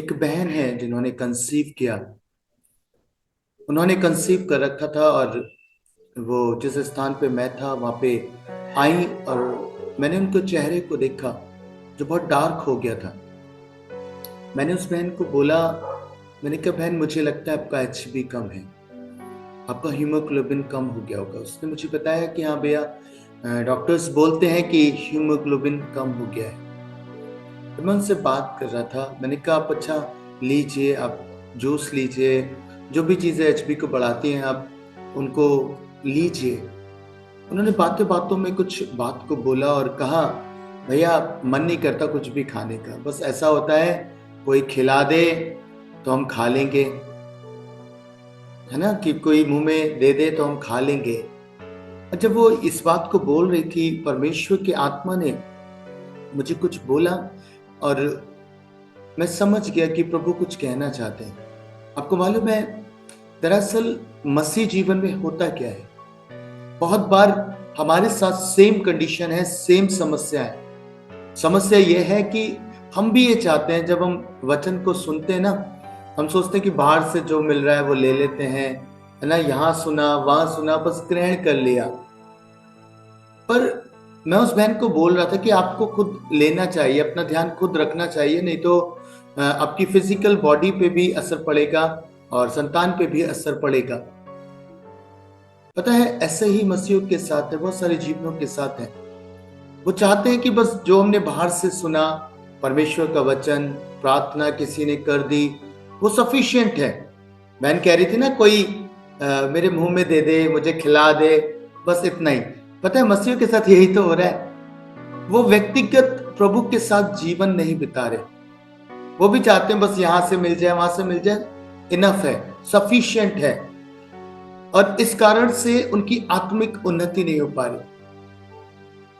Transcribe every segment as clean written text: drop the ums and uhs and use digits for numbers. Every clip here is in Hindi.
एक बहन है जिन्होंने कंसीव किया। उन्होंने कंसीव कर रखा था और वो जिस स्थान पे मैं था वहां पे आई और मैंने उनके चेहरे को देखा जो बहुत डार्क हो गया था। मैंने उस बहन को बोला, मैंने कहा बहन मुझे लगता है आपका एचबी कम है, आपका हीमोग्लोबिन कम हो गया होगा। उसने मुझे बताया कि हाँ भैया, डॉक्टर्स बोलते हैं कि हीमोग्लोबिन कम हो गया है। तो मैं उनसे बात कर रहा था, मैंने कहा आप अच्छा लीजिए, आप जूस लीजिए, जो भी चीज़ें एचबी को बढ़ाती हैं आप उनको लीजिए। उन्होंने बातों बातों में कुछ बात को बोला और कहा, भैया मन नहीं करता कुछ भी खाने का, बस ऐसा होता है कोई खिला दे तो हम खा लेंगे, है ना, कि कोई मुंह में दे दे तो हम खा लेंगे। और जब वो इस बात को बोल रही थी, परमेश्वर की आत्मा ने मुझे कुछ बोला और मैं समझ गया कि प्रभु कुछ कहना चाहते हैं। आपको मालूम है, दरअसल मसीह जीवन में होता क्या है, बहुत बार हमारे साथ सेम कंडीशन है, सेम समस्या है। समस्या यह है कि हम भी ये चाहते हैं, जब हम वचन को सुनते हैं ना, हम सोचते हैं कि बाहर से जो मिल रहा है वो ले लेते हैं, है ना, यहाँ सुना वहां सुना बस ग्रहण कर लिया। पर मैं उस बहन को बोल रहा था कि आपको खुद लेना चाहिए, अपना ध्यान खुद रखना चाहिए, नहीं तो आपकी फिजिकल बॉडी पे भी असर पड़ेगा और संतान पे भी असर पड़ेगा। पता है ऐसे ही मसीहों के साथ है, बहुत सारे जीवनों के साथ है। वो चाहते हैं कि बस जो हमने बाहर से सुना, परमेश्वर का वचन, प्रार्थना किसी ने कर दी, वो सफिशिएंट है। बहन कह रही थी ना, कोई मेरे मुंह में दे दे, मुझे खिला दे, बस इतना ही। पता है मसीहों के साथ यही तो हो रहा है। वो व्यक्तिगत प्रभु के साथ जीवन नहीं बिता रहे। वो भी चाहते हैं बस यहां से मिल जाए वहां से मिल जाए, इनफ है, सफिशिएंट है। और इस कारण से उनकी आत्मिक उन्नति नहीं हो पा रही।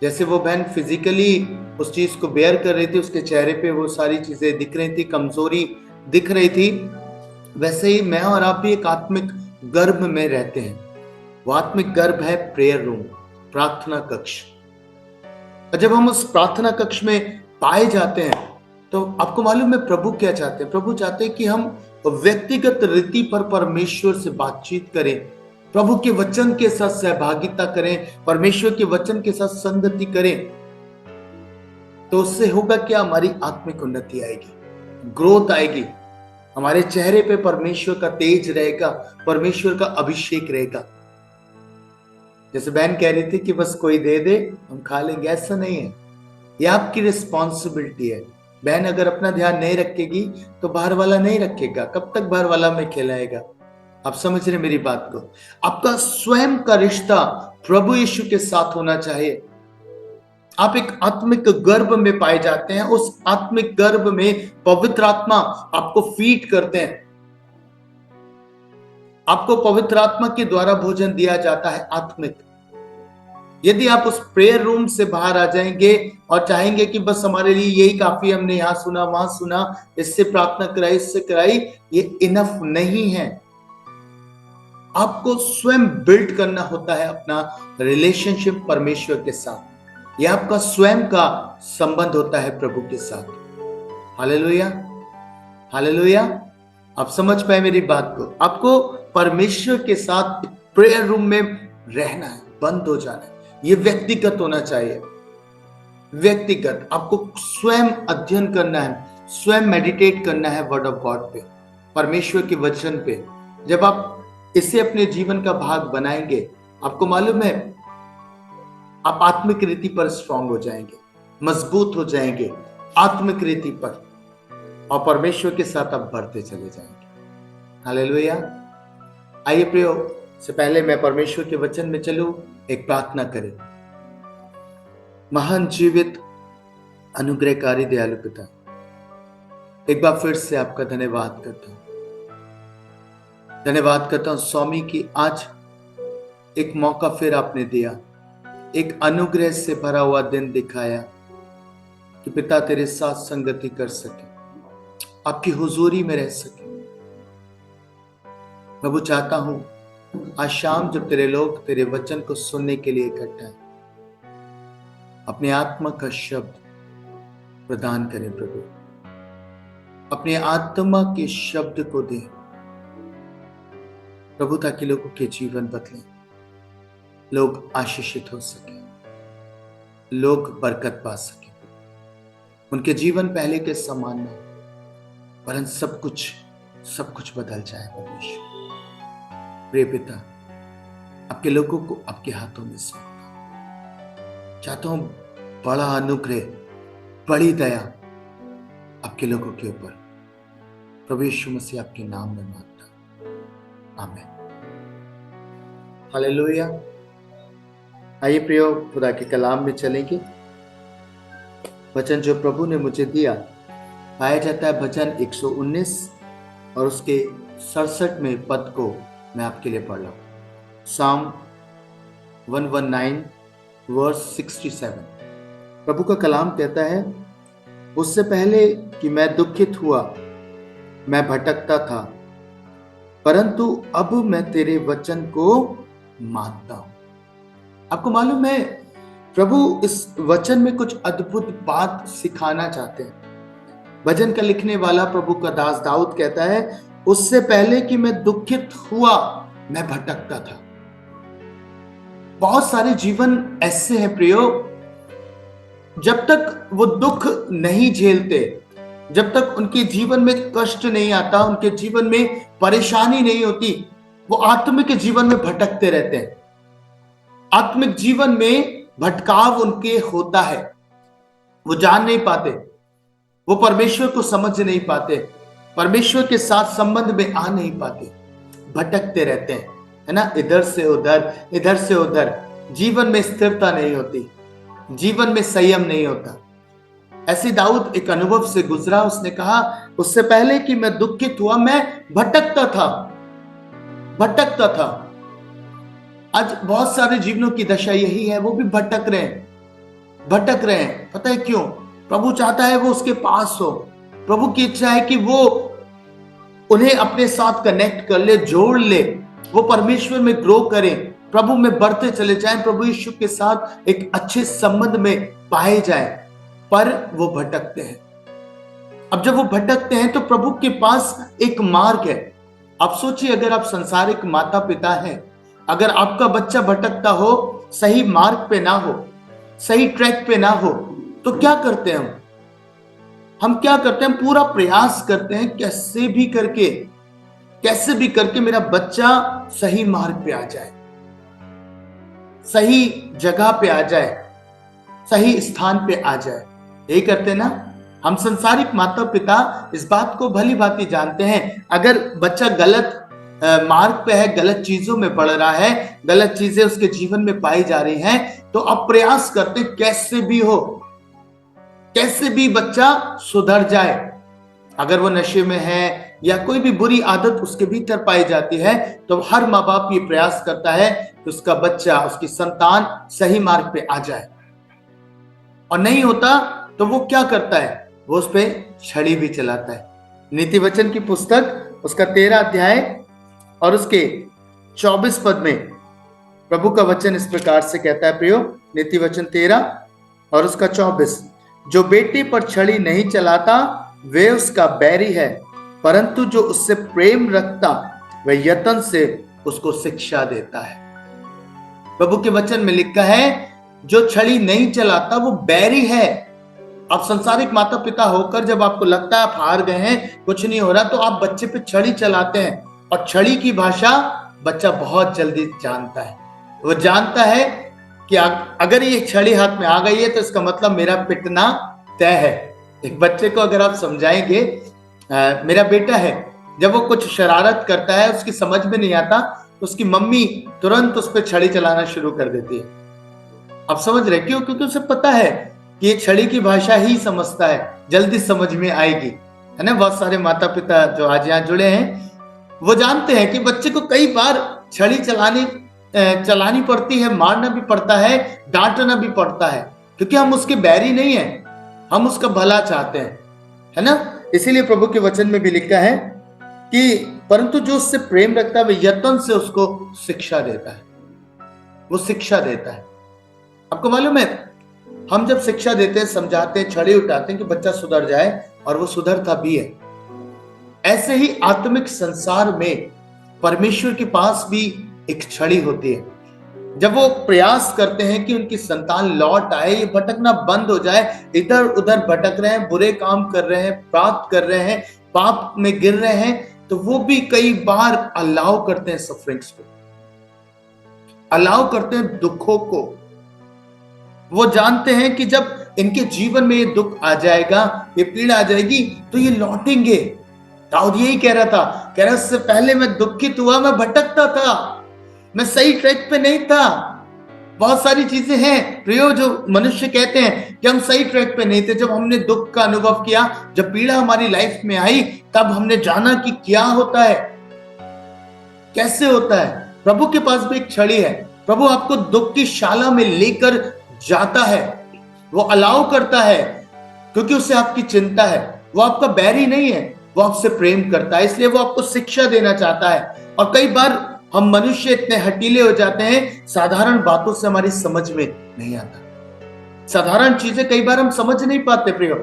जैसे वो बहन फिजिकली उस चीज को बेयर कर रही थी, उसके चेहरे पे वो सारी चीजें दिख रही थी, कमजोरी दिख रही थी, वैसे ही मैं और आप भी एक आत्मिक गर्भ में रहते हैं। वो आत्मिक गर्भ है प्रेयर रूम, प्रार्थना कक्ष। और जब हम उस प्रार्थना कक्ष में पाए जाते हैं तो आपको मालूम है प्रभु क्या चाहते हैं? प्रभु चाहते हैं कि हम व्यक्तिगत रीति पर परमेश्वर से बातचीत करें, प्रभु के वचन के साथ सहभागिता करें, परमेश्वर के वचन के साथ संगति करें। तो उससे होगा क्या? हमारी आत्मिक उन्नति आएगी, ग्रोथ आएगी, हमारे चेहरे पे परमेश्वर का तेज रहेगा, परमेश्वर का अभिषेक रहेगा। जैसे बहन कह रही थी कि बस कोई दे दे हम खा लेंगे, ऐसा नहीं है। ये आपकी रिस्पॉन्सिबिलिटी है। बहन अगर अपना ध्यान नहीं रखेगी तो बाहर वाला नहीं रखेगा, कब तक बाहर वाला में खिलाएगा? आप समझ रहे मेरी बात को? आपका स्वयं का रिश्ता प्रभु यीशु के साथ होना चाहिए। आप एक आत्मिक गर्भ में पाए जाते हैं, उस आत्मिक गर्भ में पवित्र आत्मा आपको फीड करते हैं, आपको पवित्र आत्मा के द्वारा भोजन दिया जाता है आत्मिक। यदि आप उस प्रेयर रूम से बाहर आ जाएंगे और चाहेंगे कि बस हमारे लिए यही काफी, हमने यहां सुना वहां सुना, इससे प्रार्थना कराई इससे कराई, ये इनफ नहीं है। आपको स्वयं बिल्ड करना होता है अपना रिलेशनशिप परमेश्वर के साथ। यह आपका स्वयं का संबंध होता है प्रभु के साथ। Hallelujah, hallelujah. आप समझ पाए मेरी बात को? आपको परमेश्वर के साथ प्रेयर रूम में रहना है, बंद हो जाना है। ये व्यक्तिगत होना चाहिए, व्यक्तिगत। आपको स्वयं अध्ययन करना है, स्वयं मेडिटेट करना है वर्ड ऑफ गॉड पे, परमेश्वर के वचन पे। जब आप इसे अपने जीवन का भाग बनाएंगे, आपको मालूम है आप आत्मिक रीति पर स्ट्रांग हो जाएंगे, मजबूत हो जाएंगे आत्मिक रीति पर, और परमेश्वर के साथ आप बढ़ते चले जाएंगे। हालेलुया। आइए प्रियो, से पहले मैं परमेश्वर के वचन में चलूं, एक प्रार्थना करें। महान जीवित अनुग्रहकारी दयालु पिता, एक बार फिर से आपका धन्यवाद करता हूं, धन्यवाद करता हूं स्वामी कि आज एक मौका फिर आपने दिया, एक अनुग्रह से भरा हुआ दिन दिखाया कि पिता तेरे साथ संगति कर सके, आपकी हुजूरी में रह सके। प्रभु चाहता हूं आज शाम जब तेरे लोग तेरे वचन को सुनने के लिए इकट्ठा है, अपने आत्मा का शब्द प्रदान करें प्रभु। अपने आत्मा के शब्द को दे प्रभु, ताकि लोगों के जीवन बदले, लोग आशीषित हो सके, लोग बरकत पा सके, उनके जीवन पहले के समान न हो, परंतु सब कुछ बदल जाए। परमेश्वर प्रिय पिता, आपके लोगों को आपके हाथों में सौंपता चाहता हूं। बड़ा अनुग्रह, बड़ी दया आपके लोगों के ऊपर, प्रभु यीशु मसीह आपके नाम में मांगता, आमीन। हालेलुया। आइए प्रियो, खुदा के कलाम में चलेंगे। वचन जो प्रभु ने मुझे दिया पाया जाता है भजन 119 और उसके 67वें पद को मैं आपके लिए पढ़ रहा हूं। साम 119 वर्स 67। प्रभु का कलाम कहता है, उससे पहले कि मैं दुखित हुआ, मैं भटकता था, परंतु अब मैं तेरे वचन को मानता हूं। आपको मालूम है, प्रभु इस वचन में कुछ अद्भुत बात सिखाना चाहते हैं। भजन का लिखने वाला प्रभु का दास दाऊद कहता है, उससे पहले कि मैं दुखित हुआ, मैं भटकता था। बहुत सारे जीवन ऐसे हैं प्रियो, जब तक वो दुख नहीं झेलते, जब तक उनके जीवन में कष्ट नहीं आता, उनके जीवन में परेशानी नहीं होती, वो आत्मिक जीवन में भटकते रहते हैं। आत्मिक जीवन में भटकाव उनके होता है, वो जान नहीं पाते, वो परमेश्वर को समझ नहीं पाते, परमेश्वर के साथ संबंध में आ नहीं पाते, भटकते रहते हैं, है ना, इधर से उधर, इधर से उधर। जीवन में स्थिरता नहीं होती, जीवन में संयम नहीं होता। ऐसे दाऊद एक अनुभव से गुजरा। उसने कहा, उससे पहले कि मैं दुखित हुआ, मैं भटकता था। आज बहुत सारे जीवनों की दशा यही है, वो भी भटक रहे हैं। पता है क्यों? प्रभु चाहता है वो उसके पास हो। प्रभु की इच्छा है कि वो उन्हें अपने साथ कनेक्ट कर ले, जोड़ ले, वो परमेश्वर में ग्रो करें, प्रभु में बढ़ते चले जाएं, प्रभु यीशु के साथ एक अच्छे संबंध में पाए जाएं, पर वो भटकते हैं। अब जब वो भटकते हैं तो प्रभु के पास एक मार्ग है। आप सोचिए, अगर आप संसारिक माता पिता हैं, अगर आपका बच्चा भटकता हो, सही मार्ग पे ना हो, सही ट्रैक पे ना हो, तो क्या करते हैं हम क्या करते हैं? पूरा प्रयास करते हैं कैसे भी करके मेरा बच्चा सही मार्ग पे आ जाए, सही जगह पे आ जाए, सही स्थान पे आ जाए। यही करते हैं ना हम। संसारिक माता पिता इस बात को भली भांति जानते हैं, अगर बच्चा गलत मार्ग पे है, गलत चीजों में बढ़ रहा है, गलत चीजें उसके जीवन में पाई जा रही हैं, तो अब प्रयास करते कैसे भी हो, कैसे भी बच्चा सुधर जाए। अगर वो नशे में है या कोई भी बुरी आदत उसके भीतर पाई जाती है, तो हर माँ बाप ये प्रयास करता है कि उसका बच्चा, उसकी संतान सही मार्ग पे आ जाए। और नहीं होता तो वो क्या करता है? वो उस पर छड़ी भी चलाता है। नीति वचन की पुस्तक उसका 13 अध्याय और उसके 24 पद में प्रभु का वचन इस प्रकार से कहता है प्रियो, नीति वचन 13 और उसका 24, जो बेटी पर छड़ी नहीं चलाता वे उसका बैरी है, परंतु जो उससे प्रेम रखता वह यत्न से उसको शिक्षा देता है। प्रभु के वचन में लिखा है, जो छड़ी नहीं चलाता वो बैरी है। आप संसारिक माता पिता होकर जब आपको लगता है आप हार गए हैं, कुछ नहीं हो रहा, तो आप बच्चे पे छड़ी चलाते हैं। और छड़ी की भाषा बच्चा बहुत जल्दी जानता है। वो जानता है कि अगर ये छड़ी हाथ में आ गई है तो इसका मतलब मेरा पिटना तय है। एक बच्चे को अगर आप समझाएंगे, मेरा बेटा है, जब वो कुछ शरारत करता है, उसकी समझ में नहीं आता, तो उसकी मम्मी तुरंत उस पर छड़ी चलाना शुरू कर देती है। आप समझ रहे क्यों? क्योंकि उसे पता है कि ये छड़ी की भाषा ही समझता है, जल्दी समझ में आएगी, है ना। बहुत सारे माता पिता जो आज यहाँ जुड़े हैं, वो जानते हैं कि बच्चे को कई बार छड़ी चलानी पड़ती है, मारना भी पड़ता है, डांटना भी पड़ता है, क्योंकि हम उसके बैरी नहीं है, हम उसका भला चाहते हैं, है ना। इसीलिए प्रभु के वचन में भी लिखा है कि परंतु जो उससे प्रेम रखता है वह यत्न से उसको शिक्षा देता है। वो शिक्षा देता है। आपको मालूम है, हम जब शिक्षा देते हैं, समझाते हैं, छड़ी उठाते हैं कि बच्चा सुधर जाए, और वो सुधरता भी है। ऐसे ही आत्मिक संसार में परमेश्वर के पास भी एक छड़ी होती है। जब वो प्रयास करते हैं कि उनकी संतान लौट आए, ये भटकना बंद हो जाए, इधर उधर भटक रहे हैं, बुरे काम कर रहे हैं, पाप कर रहे हैं, पाप में गिर रहे हैं, तो वो भी कई बार अलाउ करते हैं सफरिंग्स को, अलाउ करते हैं दुखों को। वो जानते हैं कि जब इनके जीवन में ये दुख आ जाएगा, ये पीड़ा आ जाएगी, तो ये लौटेंगे। दाऊद यही कह रहा था, कह रहा उससे पहले मैं दुखित हुआ, मैं भटकता था, मैं सही ट्रैक पे नहीं था। बहुत सारी चीजें हैं प्रियो जो मनुष्य कहते हैं कि हम सही ट्रैक पे नहीं थे। जब हमने दुख का अनुभव किया, जब पीड़ा हमारी लाइफ में आई, तब हमने जाना कि क्या होता है, कैसे होता है। प्रभु के पास भी एक छड़ी है। प्रभु आपको दुख की शाला में लेकर जाता है, वो अलाउ करता है, क्योंकि उससे आपकी चिंता है। वो आपका बैरी नहीं है, वो आपसे प्रेम करता है, इसलिए वो आपको शिक्षा देना चाहता है। और कई बार हम मनुष्य इतने हटीले हो जाते हैं, साधारण बातों से हमारी समझ में नहीं आता, साधारण चीजें कई बार हम समझ नहीं पाते प्रियो,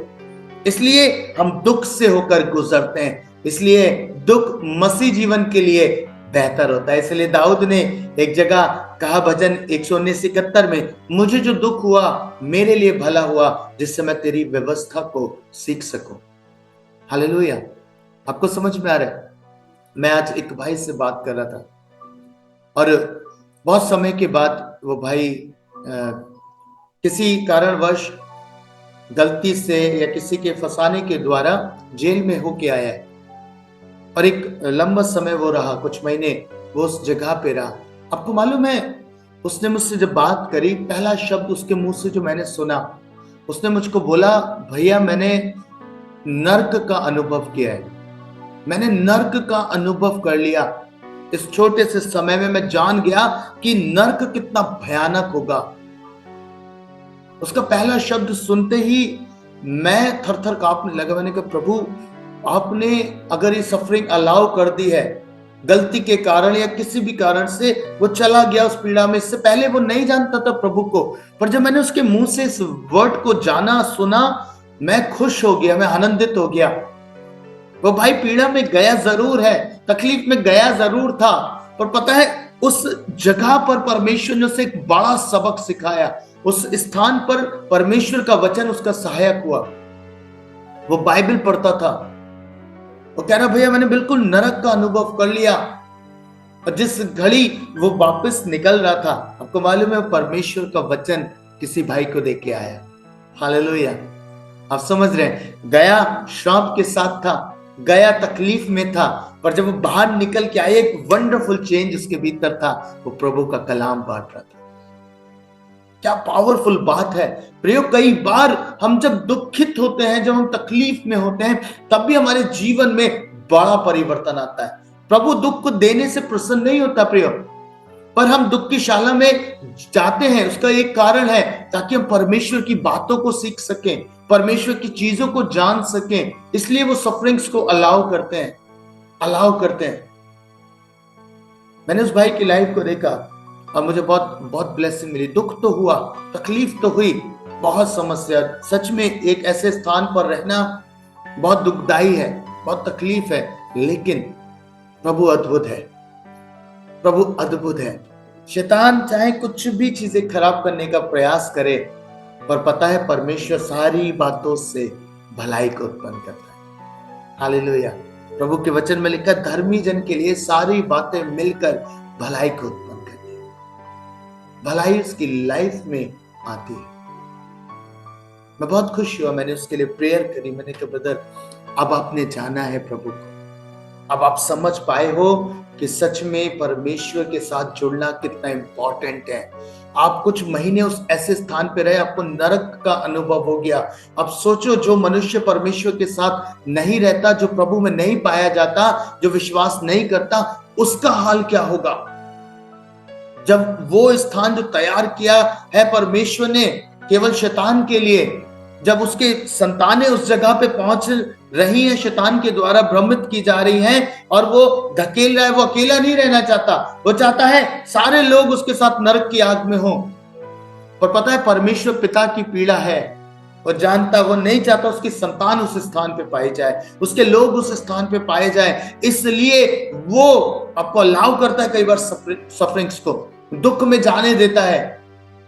इसलिए हम दुख से होकर गुजरते हैं। इसलिए दुख मसीह जीवन के लिए बेहतर होता है। इसलिए दाऊद ने एक जगह कहा, भजन 119:71 में, मुझे जो दुख हुआ मेरे लिए भला हुआ, जिससे मैं तेरी व्यवस्था को सीख सकूं। हालेलुया। आपको समझ में आ रहा है? मैं आज एक भाई से बात कर रहा था, और बहुत समय के बाद वो भाई किसी कारणवश गलती से या किसी के फंसाने के द्वारा जेल में होके आया है, और एक लंबा समय वो रहा, कुछ महीने वो उस जगह पे रहा। आपको मालूम है, उसने मुझसे जब बात करी, पहला शब्द उसके मुंह से जो मैंने सुना, उसने मुझको बोला, भैया मैंने नर्क का अनुभव किया है, मैंने नर्क का अनुभव कर लिया। इस छोटे से समय में मैं जान गया कि नर्क कितना भयानक होगा। उसका पहला शब्द सुनते ही मैं थर-थर कांपने लगा। मैंने कहा, प्रभु आपने अगर ये सफरिंग अलाउ कर दी है, गलती के कारण या किसी भी कारण से वो चला गया उस पीड़ा में, इससे पहले वो नहीं जानता था प्रभु को, पर जब मैंने उसके मुंह से इस वर्ड को जाना, सुना, मैं खुश हो गया, मैं आनंदित हो गया। वो भाई पीड़ा में गया जरूर है, तकलीफ में गया जरूर था, पर पता है उस जगह पर परमेश्वर ने उसे एक बड़ा सबक सिखाया। उस स्थान पर परमेश्वर का वचन उसका सहायक हुआ। वो बाइबल पढ़ता था, वो कह रहा, भैया मैंने बिल्कुल नरक का अनुभव कर लिया। और जिस घड़ी वो वापस निकल रहा था, आपको मालूम है, परमेश्वर का वचन किसी भाई को दे के आया। हालेलुया। आप समझ रहे हैं, गया श्राप के साथ था, गया तकलीफ में था, पर जब वो बाहर निकल के आए, एक वंडरफुल चेंज उसके भीतर था। वो प्रभु का कलाम बांट रहा था। क्या पावरफुल बात है प्रियो। कई बार हम जब दुखित होते हैं, जब हम तकलीफ में होते हैं, तब भी हमारे जीवन में बड़ा परिवर्तन आता है। प्रभु दुख को देने से प्रसन्न नहीं होता प्रियो, पर हम दुख की शाला में जाते हैं, उसका एक कारण है, ताकि हम परमेश्वर की बातों को सीख सकें, परमेश्वर की चीजों को जान सकें। इसलिए वो सफरिंग्स को अलाउ करते हैं, अलाउ करते हैं। मैंने उस भाई की लाइफ को देखा और मुझे बहुत बहुत ब्लेसिंग मिली। दुख तो हुआ, तकलीफ तो हुई, बहुत समस्या, सच में एक ऐसे स्थान पर रहना बहुत दुखदाई है, बहुत तकलीफ है, लेकिन प्रभु अद्भुत है, प्रभु अद्भुत है। शैतान चाहे कुछ भी चीजें खराब करने का प्रयास करे, पर पता है परमेश्वर सारी बातों से भलाई को उत्पन्न करता है। हालेलुया। प्रभु के वचन में लिखा, धर्मी जन के लिए सारी बातें मिलकर भलाई को उत्पन्न करती है, भलाई उसकी लाइफ में आती है। मैं बहुत खुश हुआ, मैंने उसके लिए प्रेयर करी। मैंने कहा, ब्रदर अब आपने जाना है प्रभु को, अब आप समझ पाए हो कि सच में परमेश्वर के साथ जुड़ना कितना इंपॉर्टेंट है। आप कुछ महीने उस ऐसे स्थान पे रहे, आपको नरक का अनुभव हो गया। अब सोचो, जो मनुष्य परमेश्वर के साथ नहीं रहता, जो प्रभु में नहीं पाया जाता, जो विश्वास नहीं करता, उसका हाल क्या होगा। जब वो स्थान जो तैयार किया है परमेश्वर ने केवल शैतान के लिए, जब उसके संतानें उस जगह पे पहुंच रही हैं, शैतान के द्वारा भ्रमित की जा रही हैं, और वो धकेल रहा है, वो अकेला नहीं रहना चाहता, वो चाहता है सारे लोग उसके साथ नरक की आग में हों। पर पता है परमेश्वर पिता की पीड़ा है वो जानता, वो नहीं चाहता उसकी संतान उस स्थान पे पाई जाए, उसके लोग उस स्थान पे पाए जाए, इसलिए वो आपको अलाउ करता है कई बार सफरिंग्स को, दुख में जाने देता है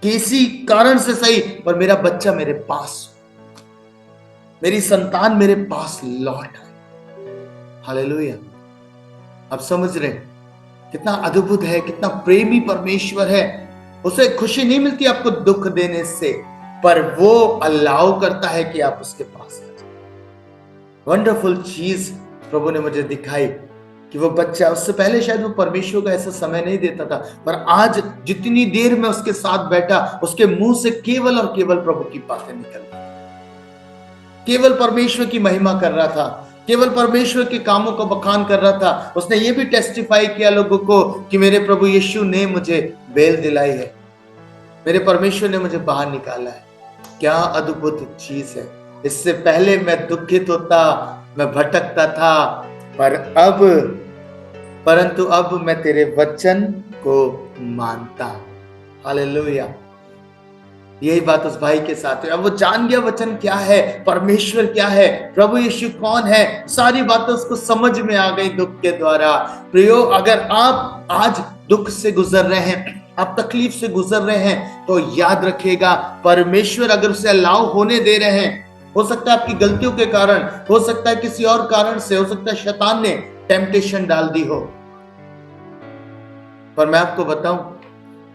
कि इसी कारण से सही पर मेरा बच्चा मेरे पास, मेरी संतान मेरे पास लौट आए। हालेलुया। आप समझ रहे हैं कितना अद्भुत है, कितना प्रेमी परमेश्वर है। उसे खुशी नहीं मिलती आपको दुख देने से, पर वो अलाउ करता है कि आप उसके पास आ जाए। वंडरफुल चीज प्रभु ने मुझे दिखाई कि वो बच्चा, उससे पहले शायद वो परमेश्वर का ऐसा समय नहीं देता था, पर आज जितनी देर में उसके साथ बैठा, उसके मुंह से केवल और केवल प्रभु की बातें निकल रही, केवल परमेश्वर की महिमा कर रहा था, केवल परमेश्वर के कामों को बखान कर रहा था। उसने ये भी टेस्टिफाई किया लोगों को कि मेरे प्रभु यीशु ने मुझे बेल दिलाई है, मेरे परमेश्वर ने मुझे बाहर निकाला है। क्या अद्भुत चीज है। इससे पहले मैं दुखित होता, मैं भटकता था, परंतु अब मैं तेरे वचन को मानता। हालेलुया। यही बात उस भाई के साथ है। अब वो जान गया वचन क्या है, परमेश्वर क्या है, प्रभु यीशु कौन है, सारी बातें उसको समझ में आ गई दुख के द्वारा। प्रियो, अगर आप आज दुख से गुजर रहे हैं, आप तकलीफ से गुजर रहे हैं, तो याद रखिएगा परमेश्वर अगर उसे अलाउ होने दे रहे हैं, हो सकता है आपकी गलतियों के कारण, हो सकता है किसी और कारण से, हो सकता है शैतान ने टेम्पटेशन डाल दी हो, पर मैं आपको बताऊं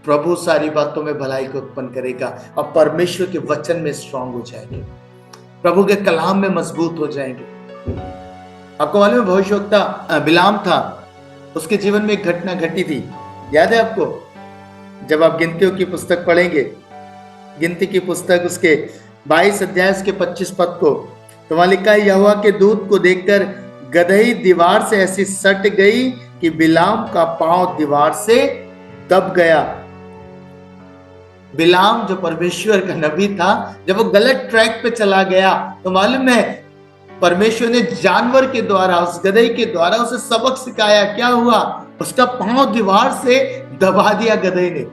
प्रभु सारी बातों में भलाई को उत्पन्न करेगा और परमेश्वर के वचन में स्ट्रांग हो जाएंगे, प्रभु के कलाम में मजबूत हो जाएंगे। आपको मालूम है भविष्यवक्ता बिलाम था, उसके जीवन में एक घटना घटी थी, याद है आपको? जब आप गिनतियों की पुस्तक पढ़ेंगे, गिनती की पुस्तक उसके 22 अध्याय उसके 25 पद को, तो वहां लिखा है, यहोवा के दूत को देखकर गदही दीवार से ऐसी सट गई कि बिलाम का पांव दीवार से दब गया। बिलाम जो परमेश्वर का नबी था, जब वो गलत ट्रैक पे चला गया, तो मालूम है परमेश्वर ने जानवर के द्वारा, उस गदही के द्वारा उसे सबक सिखाया। क्या हुआ? उसका पांव दीवार से दबा दिया गदही ने।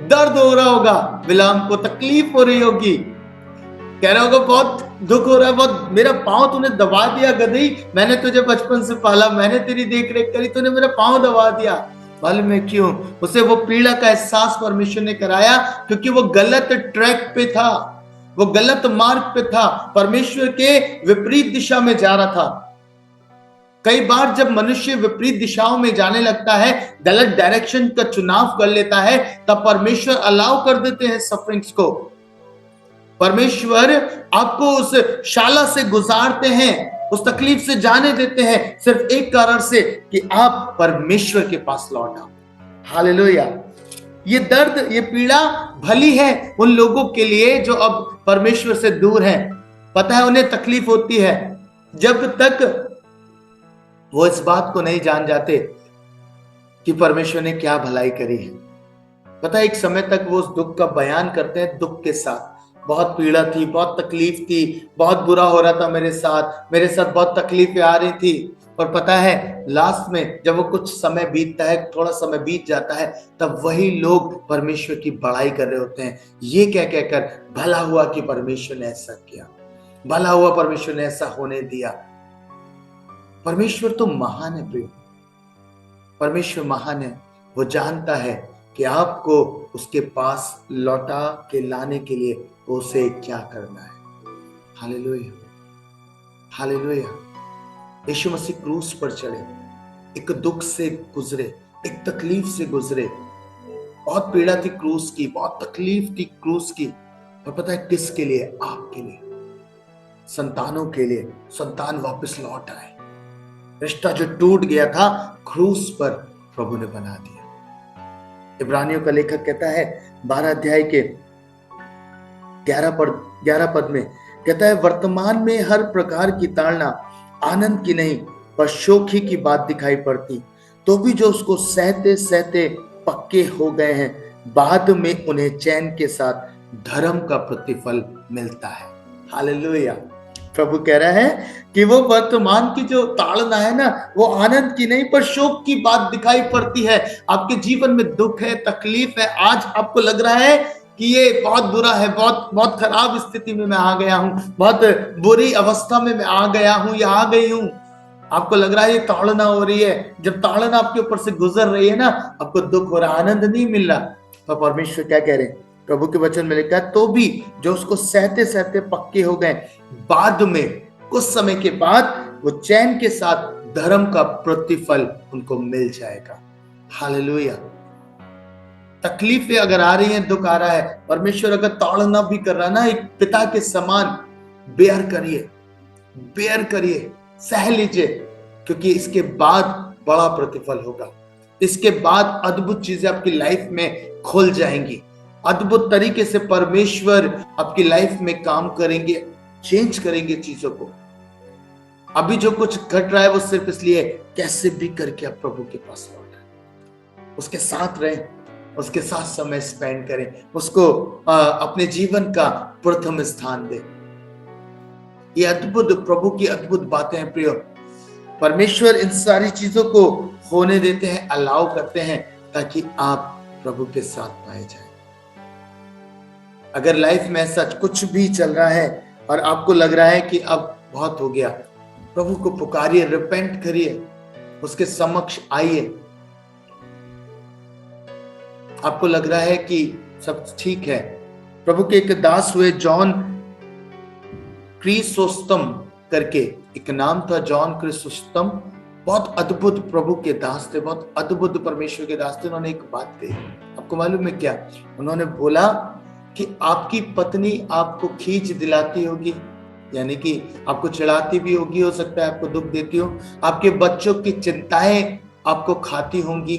दर्द हो रहा होगा बिलाम को, तकलीफ हो रही होगी, कह रहा होगा बहुत दुख हो रहा है, बहुत, मेरा पांव तूने दबा दिया गदही, मैंने तुझे बचपन से पाला, मैंने तेरी देख रेख करी, तूने मेरा पांव दबा दिया। मालूम है क्यों? उसे वो पीड़ा का एहसास परमेश्वर ने कराया, क्योंकि वो गलत ट्रैक पे था, वो गलत मार्ग पे था, परमेश्वर के विपरीत दिशा में जा रहा था। कई बार जब मनुष्य विपरीत दिशाओं में जाने लगता है, गलत डायरेक्शन का चुनाव कर लेता है, तब परमेश्वर अलाउ कर देते हैं सफरिंग्स को। परमेश्वर आपको उस शाला से गुजारते हैं, उस तकलीफ से जाने देते हैं, सिर्फ एक कारण से कि आप परमेश्वर के पास लौट आओ। हालेलुया। ये दर्द, ये पीड़ा भली है उन लोगों के लिए जो अब परमेश्वर से दूर हैं। पता है उन्हें तकलीफ होती है जब तक वो इस बात को नहीं जान जाते कि परमेश्वर ने क्या भलाई करी है। पता है एक समय तक वो उस दुख का बयान करते हैं, दुख के साथ, बहुत पीड़ा थी, बहुत तकलीफ थी, बहुत बुरा हो रहा था मेरे साथ बहुत तकलीफें आ रही थी। और पता है लास्ट में जब वो कुछ समय बीतता है, थोड़ा समय बीत जाता है, तब वही लोग परमेश्वर की बड़ाई कर रहे होते हैं, ये क्या कहकर, भला हुआ कि परमेश्वर ने ऐसा किया, भला हुआ परमेश्वर ने ऐसा होने दिया। परमेश्वर तो महान है प्रिय, परमेश्वर महान है। वो जानता है कि आपको उसके पास लौटा के लाने के लिए उसे क्या करना है। Hallelujah, hallelujah. यीशु मसीह क्रूस पर चढ़े, एक दुख से गुजरे, एक तकलीफ से गुजरे, बहुत पीड़ा थी क्रूस की, बहुत तकलीफ थी क्रूस की, और पता है किसके लिए? आपके लिए, संतानों के लिए। संतान वापस लौट आए, रिश्ता जो टूट गया था क्रूस पर प्रभु ने बना दिया। इब्रानियों का लेखक कहता है 12 अध्याय के 11 पद में कहता है, वर्तमान में हर प्रकार की ताड़ना आनंद की नहीं पर शोक ही की बात दिखाई पड़ती, तो भी जो उसको सहते सहते पक्के हो गए हैं, बाद में उन्हें चैन के साथ धर्म का प्रतिफल मिलता है। हालेलुया। प्रभु कह रहा है कि वो वर्तमान की जो ताड़ना है ना, वो आनंद की नहीं पर शोक की बात दिखाई पड़ती है। आपके जीवन में दुख है, तकलीफ है, आज आपको लग रहा है कि ये बहुत बुरा है, बहुत बहुत खराब स्थिति में मैं आ गया हूं, बहुत बुरी अवस्था में मैं आ गया हूं या आ गई हूं। आपको लग रहा है ये ताड़ना हो रही है, जब ताड़ना आपके ऊपर से गुजर रही है ना, आपको दुख हो रहा, आनंद नहीं मिल रहा, तो परमेश्वर क्या कह रहे हैं? प्रभु के वचन में लिखा है, तो भी जो उसको सहते सहते पक्के हो गए, बाद में कुछ समय के बाद वो चैन के साथ धर्म का प्रतिफल उनको मिल जाएगा। हालेलुया। तकलीफें अगर आ रही हैं, दुख आ रहा है, परमेश्वर अगर ताड़ना भी कर रहा है ना, एक पिता के समान बेयर करिए, बेयर करिए, सह लीजिए, क्योंकि इसके बाद बड़ा प्रतिफल होगा। इसके बाद अद्भुत चीजें आपकी लाइफ में खुल जाएंगी, अद्भुत तरीके से परमेश्वर आपकी लाइफ में काम करेंगे, चेंज करेंगे चीजों को। अभी जो कुछ घट रहा है वो सिर्फ इसलिए कैसे भी करके आप प्रभु के पास लौट आए, उसके साथ रहें, उसके साथ समय स्पेंड करें, उसको अपने जीवन का प्रथम स्थान दें। ये अद्भुत प्रभु की अद्भुत बातें हैं प्रियो। परमेश्वर इन सारी चीजों को होने देते हैं, अलाउ करते हैं, ताकि आप प्रभु के साथ पाए जाए। अगर लाइफ में ऐसा कुछ भी चल रहा है और आपको लग रहा है कि अब बहुत हो गया, प्रभु को पुकारिए, रिपेंट करिए, उसके समक्ष आइए। आपको लग रहा है कि सब ठीक है, प्रभु के एक दास हुए जॉन क्रिसोस्टम करके एक नाम था, जॉन क्रिसोस्टम, बहुत अद्भुत प्रभु के दास थे, बहुत अद्भुत परमेश्वर के दास थे। उन्होंने एक बात कही, आपको मालूम है क्या? उन्होंने बोला कि आपकी पत्नी आपको खींच दिलाती होगी, यानी कि आपको चिढ़ाती भी होगी, हो सकता है आपको दुख देती हो, आपके बच्चों की चिंताएं आपको खाती होंगी,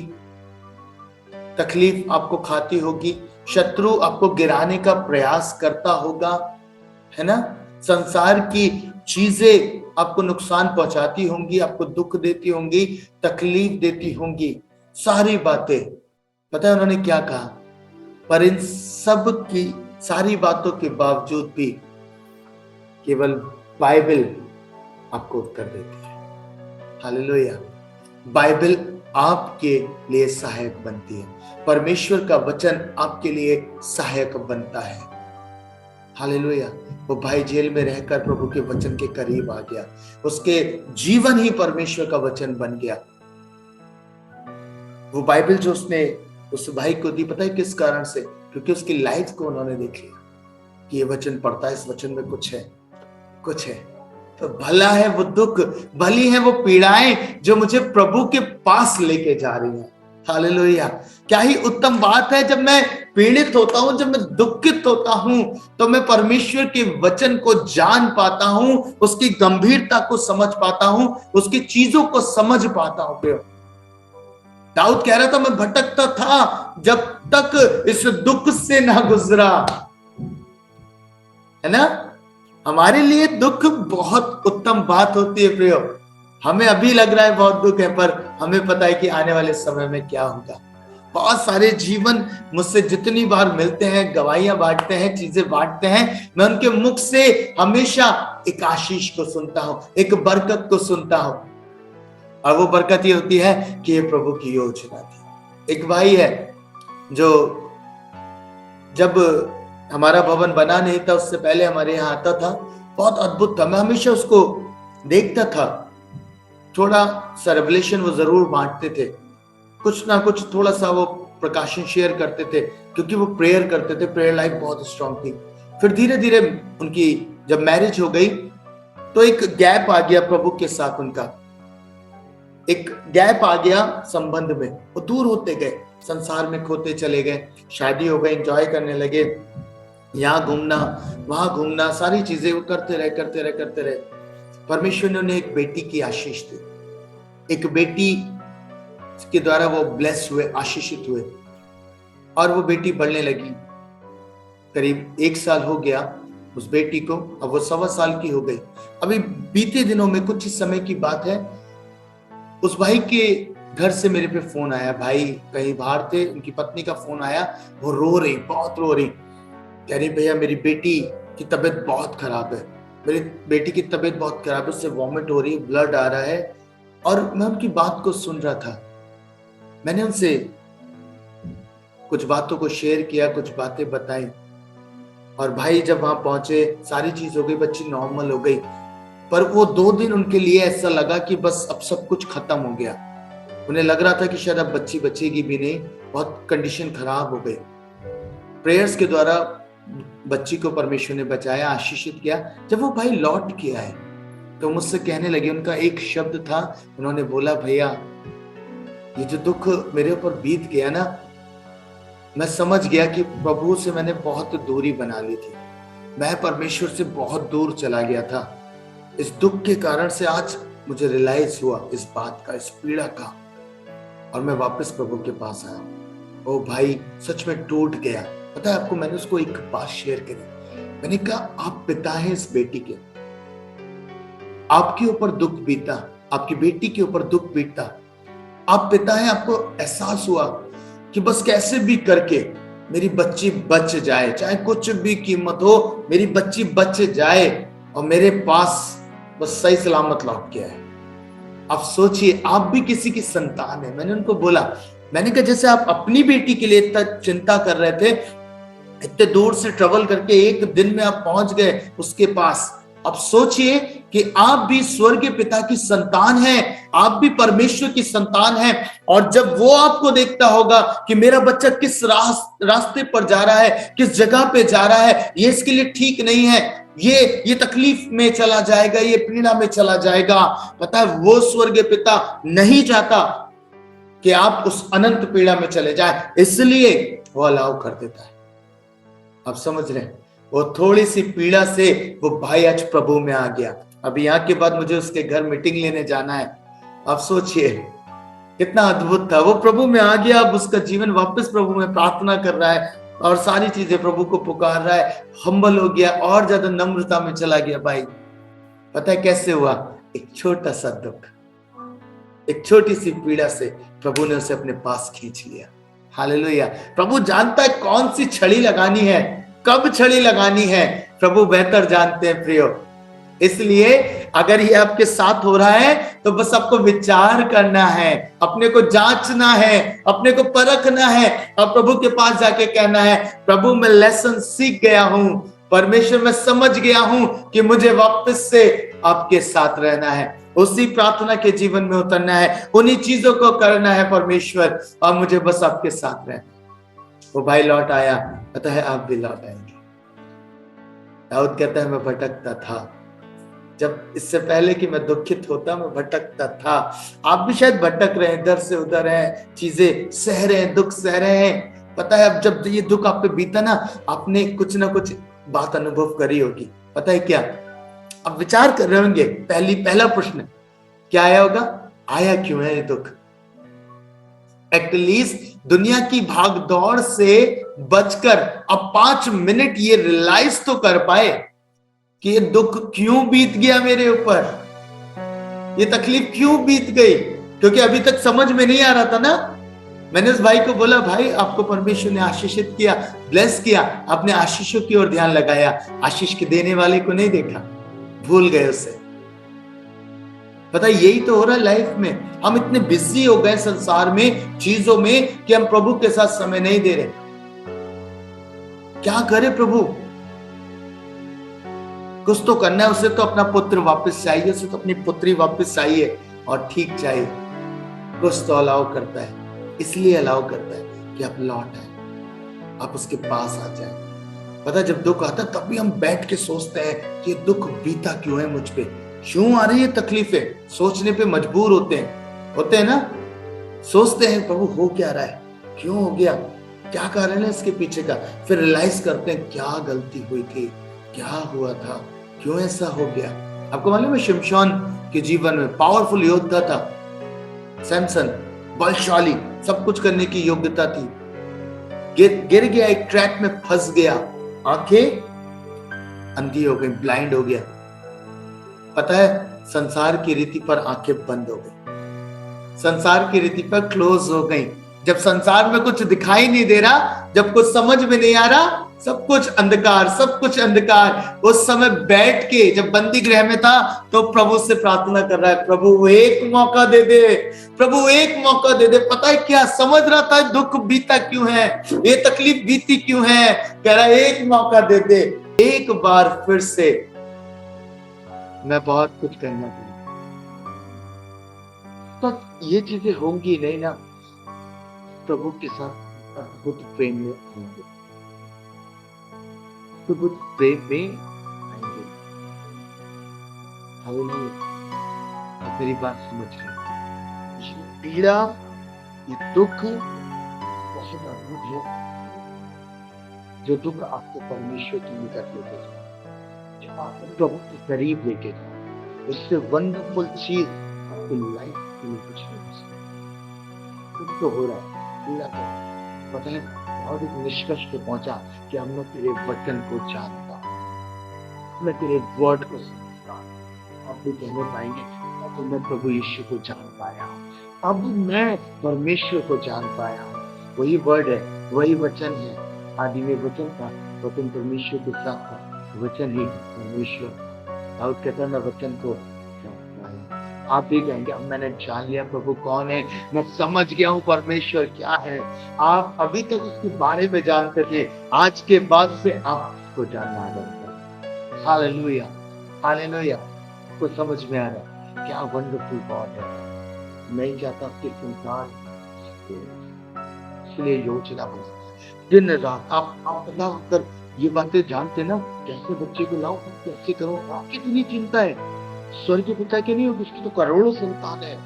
तकलीफ आपको खाती होगी, शत्रु आपको गिराने का प्रयास करता होगा, है ना? संसार की चीजें आपको नुकसान पहुंचाती होंगी, आपको दुख देती होंगी, तकलीफ देती होंगी, सारी बातें। पता है उन्होंने क्या कहा? पर इन सब की सारी बातों के बावजूद भी केवल बाइबल आपको उत्तर देती है। हालेलुया। बाइबल आपके लिए सहायक बनती है, परमेश्वर का वचन आपके लिए सहायक बनता है। हालेलुया। वो भाई जेल में रहकर प्रभु के वचन के करीब आ गया, उसके जीवन ही परमेश्वर का वचन बन गया। वो बाइबल जो उसने उस भाई को दी, पता है किस कारण से? क्योंकि उसकी लाइफ को उन्होंने देख लिया कि ये वचन पढ़ता है, इस वचन में कुछ है, कुछ है। तो भला है वो दुख, भली है वो पीड़ाएं जो मुझे प्रभु के पास लेके जा रही हैं। हालेलुया। क्या ही उत्तम बात है, जब मैं पीड़ित होता हूं, जब मैं दुखित होता हूं, तो मैं परमेश्वर के वचन को जान पाता हूं, उसकी गंभीरता को समझ पाता हूं, उसकी चीजों को समझ पाता हूं। दाऊद कह रहा था, मैं भटकता था जब तक इस दुख से ना गुजरा, है ना? हमारे लिए दुख बहुत उत्तम बात होती है प्रियो। हमें अभी लग रहा है बहुत दुख है, पर हमें पता है कि आने वाले समय में क्या होगा। बहुत सारे जीवन मुझसे जितनी बार मिलते हैं, गवाहियां बांटते हैं, चीजें बांटते हैं, मैं उनके मुख से हमेशा एक आशीष को सुनता हूं, एक बरकत को सुनता हूं। और वो बरकत ये होती है कि ये प्रभु की योजना थी। एक भाई है जो जब हमारा भवन बना नहीं था, उससे पहले हमारे यहाँ आता था, बहुत अद्भुत था, मैं हमेशा उसको देखता था। थोड़ा सा रेवलेशन वो जरूर बांटते थे, कुछ ना कुछ थोड़ा सा वो प्रकाशन शेयर करते थे, क्योंकि वो प्रेयर करते थे, प्रेयर लाइफ बहुत स्ट्रांग थी। फिर धीरे धीरे उनकी जब मैरिज हो गई तो एक गैप आ गया प्रभु के साथ, उनका एक गैप आ गया संबंध में, वो दूर होते गए, संसार में खोते चले गए, शादी हो गई, एंजॉय करने लगे, यहाँ घूमना वहां घूमना, सारी चीजें वो करते रहे। परमेश्वर ने उन्हें एक बेटी की आशीष दी, एक बेटी के द्वारा वो ब्लेस हुए, आशीषित हुए, और वो बेटी बढ़ने लगी। करीब 1 साल हो गया उस बेटी को, अब वो 1.25 साल की हो गई। अभी बीते दिनों में, कुछ समय की बात है, उस भाई के घर से मेरे पे फोन आया, भाई कहीं बाहर थे, उनकी पत्नी का फोन आया, वो रो रही, बहुत रो रही, कह रही भैया मेरी बेटी की तबीयत बहुत खराब है, मेरी बेटी की तबीयत बहुत खराब है, उससे वॉमिट हो रही है, ब्लड आ रहा है। और मैं उनकी बात को सुन रहा था। मैंने उनसे कुछ बातों को शेयर किया, कुछ बातें बताई। और भाई जब वहां पहुंचे, सारी चीज हो गई, बच्ची नॉर्मल हो गई। पर वो 2 दिन उनके लिए ऐसा लगा कि बस अब सब कुछ खत्म हो गया। उन्हें लग रहा था कि शायद अब बच्ची बचेगी भी नहीं, बहुत कंडीशन खराब हो गई। प्रेयर्स के द्वारा बच्ची को परमेश्वर ने बचाया, आशीषित किया। जब वो भाई लौट के आए तो मुझसे कहने लगे, उनका एक शब्द था, उन्होंने बोला, भैया ये जो दुख मेरे ऊपर बीत गया ना, मैं समझ गया कि प्रभु से मैंने बहुत दूरी बना ली थी, मैं परमेश्वर से बहुत दूर चला गया था। इस दुख के कारण से आज मुझे रियलाइज हुआ इस बात का, इस पीड़ा का, और मैं वापस प्रभु के पास आया। ओ भाई सच में टूट गया। पता है आपको, मैंने उसको एक बात शेयर करी। मैंने कहा, आप पिता हैं इस बेटी के, आपके ऊपर दुख बीता, आपकी बेटी के ऊपर दुख बीता, आप पिता हैं, आपको एहसास हुआ कि बस कैसे भी करके मेरी बच्ची बच जाए, चाहे कुछ भी कीमत हो, मेरी बच्ची बच जाए और मेरे पास बस सही सलामत लौट के आए। आप सोचिए, आप भी किसी की संतान है। मैंने उनको बोला, मैंने कहा जैसे आप अपनी बेटी के लिए इतना चिंता कर रहे थे, इतने दूर से ट्रेवल करके एक दिन में आप पहुंच गए उसके पास, अब सोचिए कि आप भी स्वर्गीय पिता की संतान हैं, आप भी परमेश्वर की संतान हैं। और जब वो आपको देखता होगा कि मेरा बच्चा किस रास्ते पर जा रहा है, किस जगह पे जा रहा है, ये इसके लिए ठीक नहीं है, ये तकलीफ में चला जाएगा, ये पीड़ा में चला जाएगा, पता है वो स्वर्गीय पिता नहीं चाहता कि आप उस अनंत पीड़ा में चले जाए, इसलिए वो अलाउ कर देता है। आप समझ रहे हैं, वो थोड़ी सी पीड़ा से वो भाई आज प्रभु में आ गया। अभी यहाँ के बाद मुझे उसके घर मीटिंग लेने जाना है। आप सोचिए कितना अद्भुत था, वो प्रभु में आ गया, अब उसका जीवन वापस प्रभु में प्रार्थना कर रहा है और सारी चीजें प्रभु को पुकार रहा है, हम्बल हो गया, और ज्यादा नम्रता में चला गया। भाई पता है कैसे हुआ? एक छोटा सा दुख, एक छोटी सी पीड़ा से प्रभु ने उसे अपने पास खींच लिया। हालेलुया। प्रभु जानता है कौन सी छड़ी लगानी है, कब छड़ी लगानी है, प्रभु बेहतर जानते हैं प्रियो। इसलिए अगर ये आपके साथ हो रहा है तो बस आपको विचार करना है, अपने को जांचना है, अपने को परखना है और प्रभु के पास जाके कहना है, प्रभु मैं लेसन सीख गया हूं, परमेश्वर मैं समझ गया हूं कि मुझे वापस से आपके साथ रहना है, उसी प्रार्थना के जीवन में उतरना है, उन्हीं चीजों को करना है परमेश्वर, और मुझे बस आपके साथ रहना। वो भाई लौट आया, पता है आप भी लौट आएंगे। दाऊद कहता है मैं भटकता था, जब इससे पहले कि मैं दुखित होता मैं भटकता था। आप भी शायद भटक रहे हैं, इधर से उधर हैं, चीजें सह रहे हैं, दुख सह रहे हैं। पता है अब जब ये दुख आप पे बीता ना, आपने कुछ ना कुछ बात अनुभव करी होगी। पता है क्या? अब विचार कर रहे होंगे, पहला प्रश्न क्या आया होगा? आया क्यों है ये दुख? एटलीस्ट दुनिया की भाग दौड़ से बचकर अब 5 मिनट ये रियलाइज तो कर पाए कि ये दुख क्यों बीत गया मेरे ऊपर, ये तकलीफ क्यों बीत गई, क्योंकि अभी तक समझ में नहीं आ रहा था ना। मैंने उस भाई को बोला, भाई आपको परमेश्वर ने आशीषित किया, ब्लेस किया, आपने आशीषों की ओर ध्यान लगाया, आशीष के देने वाले को नहीं देखा, भूल गए उसे। पता है यही तो हो रहा है लाइफ में, हम इतने बिजी हो गए संसार में, चीजों में, कि हम प्रभु के साथ समय नहीं दे रहे। क्या करे प्रभु? कुछ तो करना है, उसे तो अपना पुत्र वापस चाहिए, उसे तो अपनी पुत्री वापस चाहिए और ठीक चाहिए। कुछ तो अलाउ करता है, इसलिए अलाउ करता है कि आप लौट आए, आप उसके पास आ जाए। पता है जब दुख आता है तब भी हम बैठ के सोचते हैं कि दुख बीता क्यों है मुझ पे, क्यों आ रही है तकलीफें, सोचने पे मजबूर होते हैं ना, सोचते हैं प्रभु हो क्या रहा है, क्यों हो गया, क्या कारण है इसके पीछे का। फिर रियलाइज करते हैं क्या गलती हुई थी, क्या हुआ था, क्यों ऐसा हो गया। आपको मालूम है शिमशोन के जीवन में पावरफुल योद्धा था सैमसन, बलशाली, सब कुछ करने की योग्यता थी, गिर गया, एक ट्रैप में फंस गया, आंखें अंधी हो गई, ब्लाइंड हो गया। पता है संसार की रीति पर आंखें बंद हो गई, संसार की रीति पर क्लोज हो गई। जब संसार में कुछ दिखाई नहीं दे रहा, जब कुछ समझ में नहीं आ रहा, सब कुछ अंधकार, सब कुछ अंधकार। उस समय बैठ के जब बंदी गृह में था तो प्रभु से प्रार्थना कर रहा है, प्रभु एक मौका दे दे, प्रभु एक मौका दे दे। पता है क्या समझ रहा था, दुख बीता क्यों है, ये तकलीफ बीती क्यों है, कह रहा है एक मौका दे दे, एक बार फिर से। मैं बहुत कुछ करना चाहूंगा, तो ये चीजें होंगी नहीं ना, प्रभु के साथ अद्भुत प्रेम में होंगे, अद्भुत प्रेम में आएंगे। हालेलुया। आप मेरी बात समझ रहे हैं? ये पीड़ा, ये दुख बहुत अद्भुत है, जो दुख आपको परमेश्वर की निकट लेके जाए, जो आपको प्रभु के करीब लेके जाए। इससे वंडरफुल चीज आपकी लाइफ के लिए कुछ नहीं हो सकती। कुछ तो हो रहा है, पीड़ा तो पता है, बहुत एक निष्कर्ष पे पहुंचा कि हम लोग तेरे वचन को जानता, मैं तेरे वर्ड को समझता। आप भी कहने पाएंगे तो मैं प्रभु यीशु को जान पाया, अब मैं परमेश्वर को जान पाया। वही वर्ड है, वही वचन है। आदि में वचन था, वचन परमेश्वर के साथ था, वचन ही परमेश्वर। दाऊद कहता है मैं वचन को जान पाया। आप भी कहेंगे अब मैंने जान लिया प्रभु कौन है, मैं समझ गया हूँ परमेश्वर क्या है। आप अभी तक उसके बारे में जानते थे, आज के बाद से आप उसको जानना है। Hallelujah, hallelujah. आपको समझ में आ रहा है क्या वंडरफुल गॉड है। नहीं चाहता आपके संसार, इसलिए योजना बना दिन रात। आप पता अगर ये बातें जानते ना, कैसे बच्चे को लाओ, कैसे करो, आपकी इतनी चिंता है। स्वर्ग पिता के नहीं होगी, उसकी तो करोड़ों संतान है,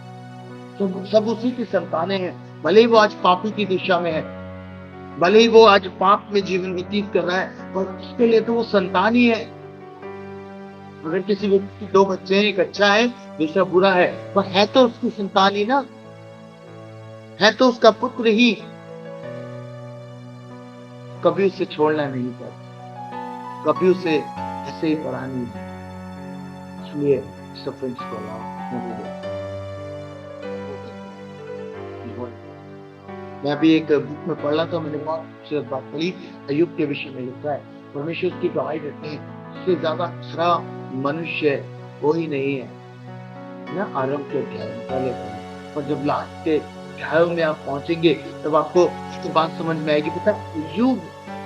तो सब उसी की संतानें हैं। भले ही वो आज पापी की दिशा में है, भले ही वो आज पाप में जीवन व्यतीत कर रहा है, पर उसके लिए तो वो संतान ही है। अगर किसी व्यक्ति के 2 बच्चे हैं, एक अच्छा है दूसरा बुरा है, पर है तो उसकी संतान ही ना, है तो उसका पुत्र ही। कभी उसे छोड़ना नहीं चाहता, कभी उसे ऐसे ही पढ़ा नहीं है। इसलिए सफरिंग्स को मैं भी एक बुक में पढ़ रहा था, मैंने बहुत खूबसूरत बात पढ़ी, अय्यूब के विषय में लिखा है परमेश्वर की गवाही देते हैं उससे ज्यादा खरा मनुष्य कोई नहीं है ना। आरंभ के अध्याय में पहले पर जब लास्ट के अध्यायों में आप पहुंचेंगे तब आपको तो बात समझ में आएगी। पता अय्यूब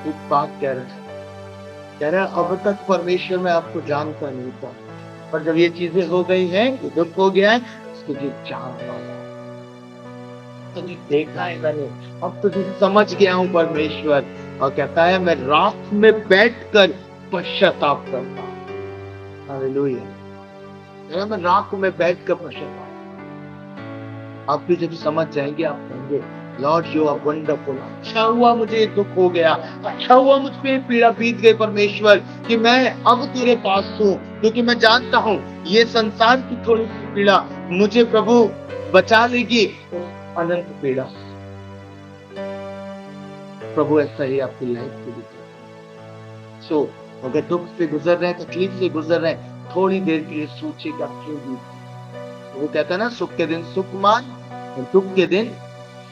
एक बात कह रहा है अब तक परमेश्वर में आपको जानता नहीं था, पर जब ये चीजें हो गई हैं, दुख हो गया है, उसको जो जानता है, तुझे देखा है मैंने, अब तुझे समझ गया हूँ परमेश्वर। और कहता है मैं रात में बैठकर पश्चाताप करता हूँ। हालेलुया। मैं रात में बैठकर पश्चाताप, आप भी जब समझ जाएंगे आप कहेंगे लॉर्ड यू आर वंडरफुल। अच्छा हुआ मुझे ये दुख हो गया, अच्छा हुआ मुझ पे पीड़ा बीत गई परमेश्वर, कि मैं अब तेरे पास हूँ, क्योंकि मैं जानता हूँ ये संसार की थोड़ी सी पीड़ा मुझे प्रभु बचा लेगी अनंत पीड़ा। प्रभु ऐसा ही आपकी लाइफ को भी। सो अगर दुख से गुजर रहे हैं, तकलीफ से गुजर रहे हैं, थोड़ी देर के लिए सोचिएगा क्यों बीत। वो कहता है ना सुख के दिन सुख मान, दुख के दिन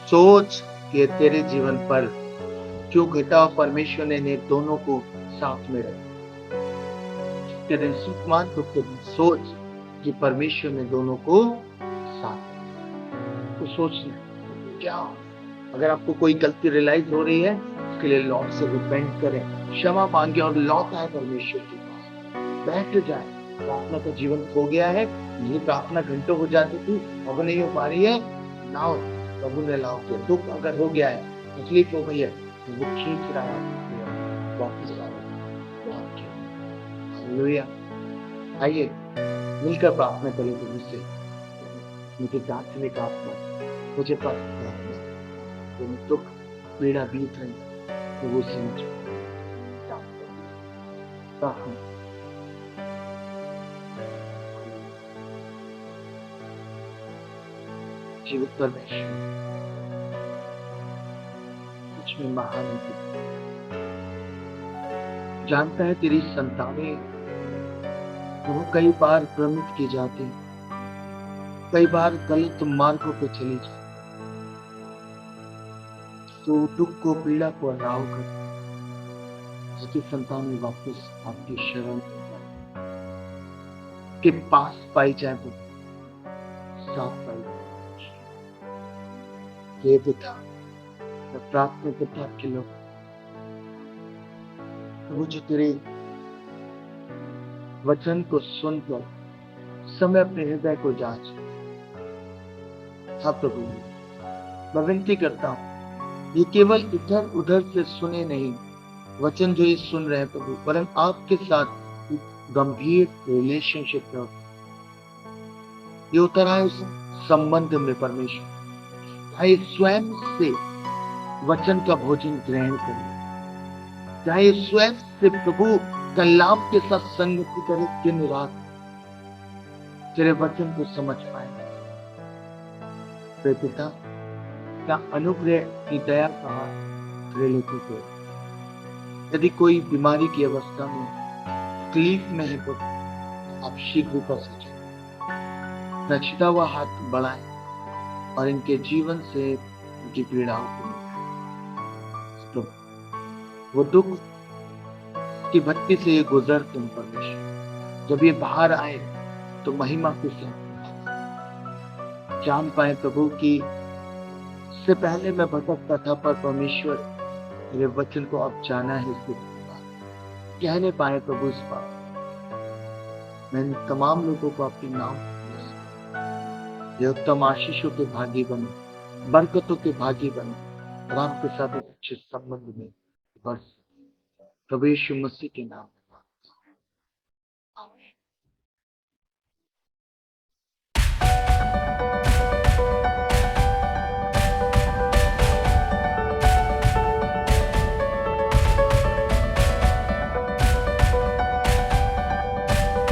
सोच के तेरे जीवन पर क्यों घटा। परमेश्वर ने दोनों को साथ में रखा। सुख के दिन सुख मान, दुख के दिन सोच कि परमेश्वर ने दोनों को साथ तो सोचना क्या। अगर आपको कोई गलती रियलाइज हो रही है, उसके लिए लॉर्ड से रिपेंट करें, क्षमा मांगे और लौट आए परमेश्वर के पास, बैठ जाए। प्रार्थना का जीवन खो गया है, ये प्रार्थना घंटों हो जाती थी, अब नहीं हो पा रही है, लाओ प्रभु ने लाओ के। दुख अगर हो गया है, तकलीफ हो गई है, तो वो खींच रहा है वापस हालेलुया। आइए मिलकर प्रार्थना करें प्रभु से, मुझे डांटने का आत्मा, मुझे दुख पीड़ा बीत रही तो वो समझ जीवित परमेश्वर कुछ में महान जानता है तेरी संतानें वो कई बार भ्रमित की जाती, कई बार गलत मार्गों पे चली जाती, तो दुख को पीड़ा को अलाव कर आपकी संतान वापस आपकी शरण के पास पाई जाए, तो साफ पाई जाए। ये पिता, मैं प्रार्थना करता आपके लोग, वो जो तेरे वचन को सुनकर समय अपने हृदय को जांच। हाँ प्रभु, मैं विनती करता हूँ, ये केवल इधर उधर से सुने नहीं वचन जो ये सुन रहे हैं प्रभु, वरन आपके साथ गंभीर रिलेशनशिप में ये उतर आए उस संबंध में परमेश्वर, चाहे स्वयं से वचन का भोजन ग्रहण करें, चाहे स्वयं से प्रभु कलाम के साथ संगति करे, दिन रात तेरे वचन को समझ पाए। पिता, क्या अनुग्रह की दया का प्रेरित हो। यदि कोई बीमारी की अवस्था में तकलीफ में है तो आप शीघ्र कर सके, रचिता हुआ हाथ बढ़ाए और इनके जीवन से उनकी पीड़ाओं को तो वो दुख की भट्टी से ये गुजरते हैं परमेश्वर, जब ये बाहर आए तो महिमा के साथ जान पाए प्रभु कि इससे पहले मैं भटकता था, पर परमेश्वर मेरे वचन को अब जाना है, इसको कहने पाए प्रभु। इस बात मैं इन तमाम लोगों को अपने नाम ये उत्तम आशीषों के भागी बने, बरकतों के भागी बने और आपके साथ एक अच्छे संबंध में बस प्रभु यीशु मसीह के नाम